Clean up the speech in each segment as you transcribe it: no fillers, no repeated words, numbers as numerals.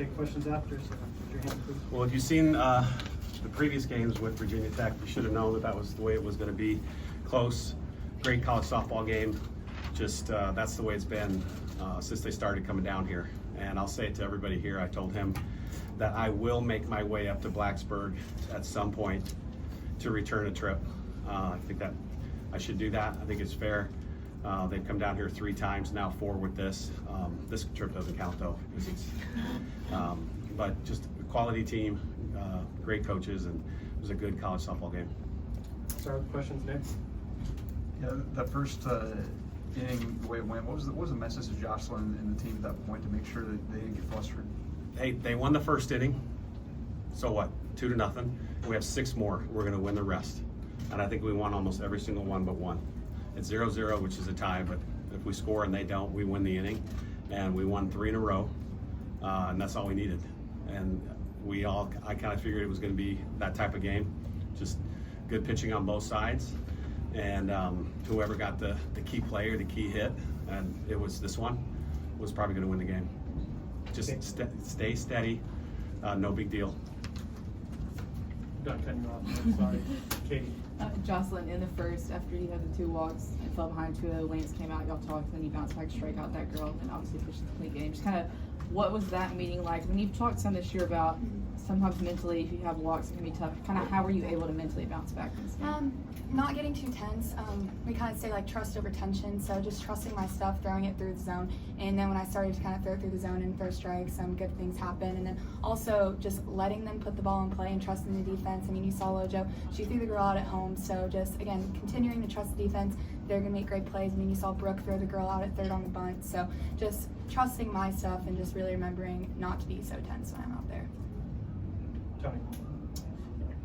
take questions after, so put your hand, please. Well, if you've seen the previous games with Virginia Tech, you should have known that that was the way it was going to be. Close, great college softball game. Just that's the way it's been since they started coming down here. And I'll say it to everybody here, I told him that I will make my way up to Blacksburg at some point to return a trip. I think that I should do that. I think it's fair. They've come down here 3 times, now 4 with this. This trip doesn't count though, because it's, but just a quality team, great coaches, and it was a good college softball game. Start with questions, Nick. Yeah, that first inning, the way it went, what was the message to Jocelyn and the team at that point to make sure that they didn't get flustered? Hey, they won the first inning, so what, 2-0. We have 6 more, we're gonna win the rest. And I think we won almost every single one but one. It's 0-0, which is a tie, but if we score and they don't, we win the inning. And we won 3 in a row, and that's all we needed. And I kind of figured it was gonna be that type of game, just good pitching on both sides. And whoever got the key player, the key hit, and it was this one, was probably gonna win the game. Just stay steady, no big deal. Not cutting you off, I'm sorry. Katie. Jocelyn, in the first, after you had the 2 walks and fell behind 2-0, Lance came out, y'all talked, and then you bounced back, strike out that girl, and obviously pushed the complete game. Just kind of, what was that meeting like? I mean, you've talked some this year about sometimes mentally, if you have walks, it can be tough. Kind of, how were you able to mentally bounce back from this game? Not getting too tense. We kind of say like trust over tension, so just trusting my stuff, throwing it through the zone, and then when I started to kind of throw it through the zone and throw strikes, some good things happen, and then also just letting them put the ball in play and trusting the defense. I mean, you saw Lojo, she threw the girl out at home, so just again continuing to trust the defense. They're gonna make great plays. I mean, you saw Brooke throw the girl out at third on the bunt, so just trusting my stuff and just really remembering not to be so tense when I'm out there. Tony.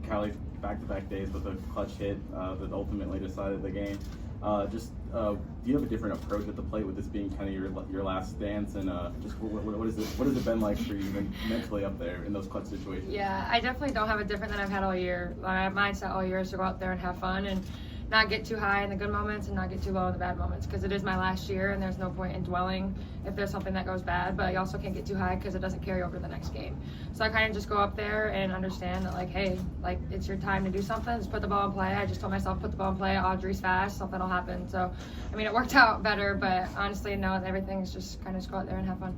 Callie, back-to-back days with a clutch hit that ultimately decided the game. Do you have a different approach at the plate with this being kind of your last dance, and just what has it been like for you mentally up there in those clutch situations? Yeah, I definitely don't have it different than I've had all year. My mindset all year is to go out there and have fun and not get too high in the good moments and not get too low in the bad moments, because it is my last year and there's no point in dwelling if there's something that goes bad, but you also can't get too high because it doesn't carry over to the next game. So I kind of just go up there and understand that, like, hey, like, it's your time to do something, just put the ball in play. I just told myself, put the ball in play, Audrey's fast, something will happen. So, I mean, it worked out better, but honestly, no, everything's just kind of just go out there and have fun.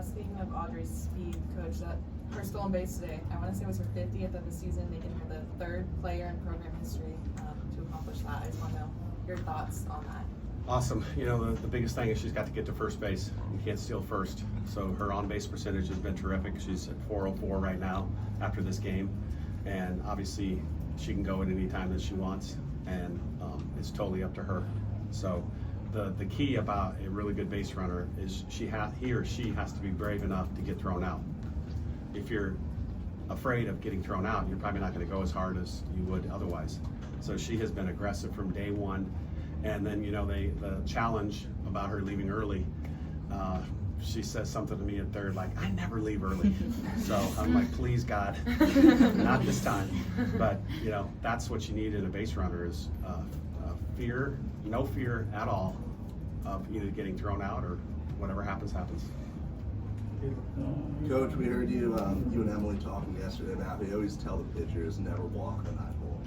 Speaking of Audrey's speed, Coach, that her stolen base today, I want to say it was her 50th of the season, making her the 3rd player in program history to accomplish that. I just want to know your thoughts on that. Awesome. You know, the biggest thing is she's got to get to first base. You can't steal first. So her on-base percentage has been terrific. She's at 404 right now after this game. And obviously she can go at any time that she wants, and it's totally up to her. So the key about a really good base runner is he or she has to be brave enough to get thrown out. If you're afraid of getting thrown out, you're probably not going to go as hard as you would otherwise. So she has been aggressive from day one. And then, you know, the challenge about her leaving early, she says something to me at third, like, I never leave early. So I'm like, please, God, not this time. But, you know, that's what you need in a base runner is no fear at all of either getting thrown out or whatever happens. Coach, we heard you and Emily talking yesterday about how you always tell the pitchers never walk on that hole.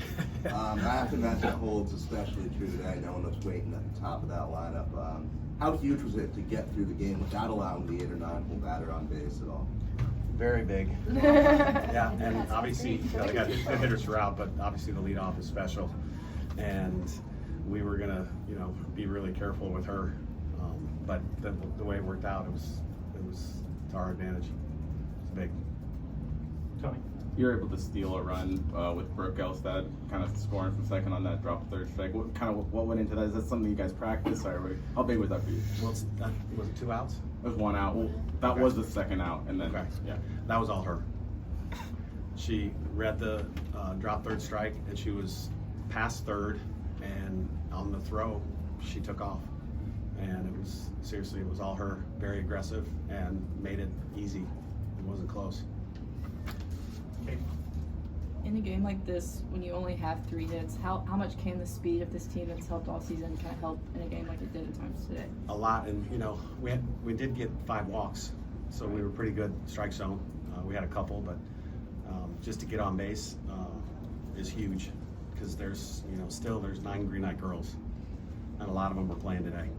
I have to imagine that holds especially true today, knowing what's waiting at the top of that lineup. How huge was it to get through the game without allowing the 8 or 9 hole batter on base at all? Very big. Yeah, and obviously, you know, they got good hitters throughout, but obviously the leadoff is special. And we were gonna, you know, be really careful with her. But the way it worked out, it was to our advantage. It's big. Tony. You're able to steal a run with Brooke Elstad, kind of scoring from second on that drop 3rd strike. What went into that? Is that something you guys practice, or how big was that for you? Well, was it 2 outs? It was 1 out. Well, that Okay. was the 2nd out, and then yeah, that was all her. She read the drop 3rd strike, and she was past 3rd, and on the throw, she took off. And it was all her. Very aggressive and made it easy. It wasn't close. Okay. In a game like this, when you only have 3 hits, how much can the speed of this team that's helped all season kind of help in a game like it did at times today? A lot, and you know, we did get 5 walks, so we were pretty good strike zone. We had a couple, but just to get on base is huge because there's still there's 9 Green Knight girls, and a lot of them were playing today.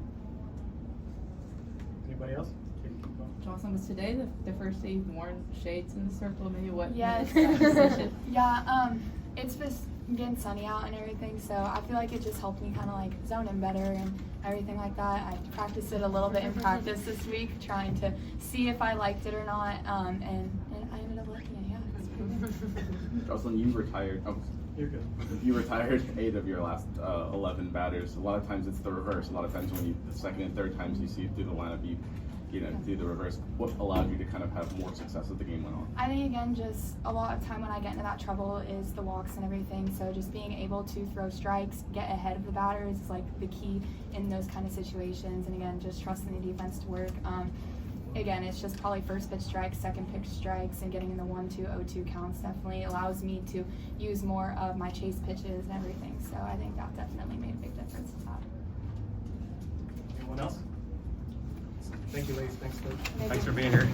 Anybody else? Katie, keep going. Jocelyn, was today the first day you've worn shades in the circle? Maybe what? Yes. Position? Yeah, it's just getting sunny out and everything, so I feel like it just helped me kind of like zone in better and everything like that. I practiced it a little bit in practice this week, trying to see if I liked it or not, and I ended up liking it. Yeah, it's pretty good. Jocelyn, you retired. Oh, You're good. you retired 8 of your last 11 batters. A lot of times it's the reverse. A lot of times when you the second and third times you see through the lineup, you do the reverse. What allowed you to kind of have more success as the game went on? I think again, just a lot of time when I get into that trouble is the walks and everything. So just being able to throw strikes, get ahead of the batters is like the key in those kind of situations. And again, just trusting the defense to work. Again, it's just probably first pitch strikes, second pitch strikes, and getting in the 1-2, 0-2 counts definitely allows me to use more of my chase pitches and everything. So I think that definitely made a big difference in that. Anyone else? Thank you, ladies. Thanks, Coach. Thanks for being here.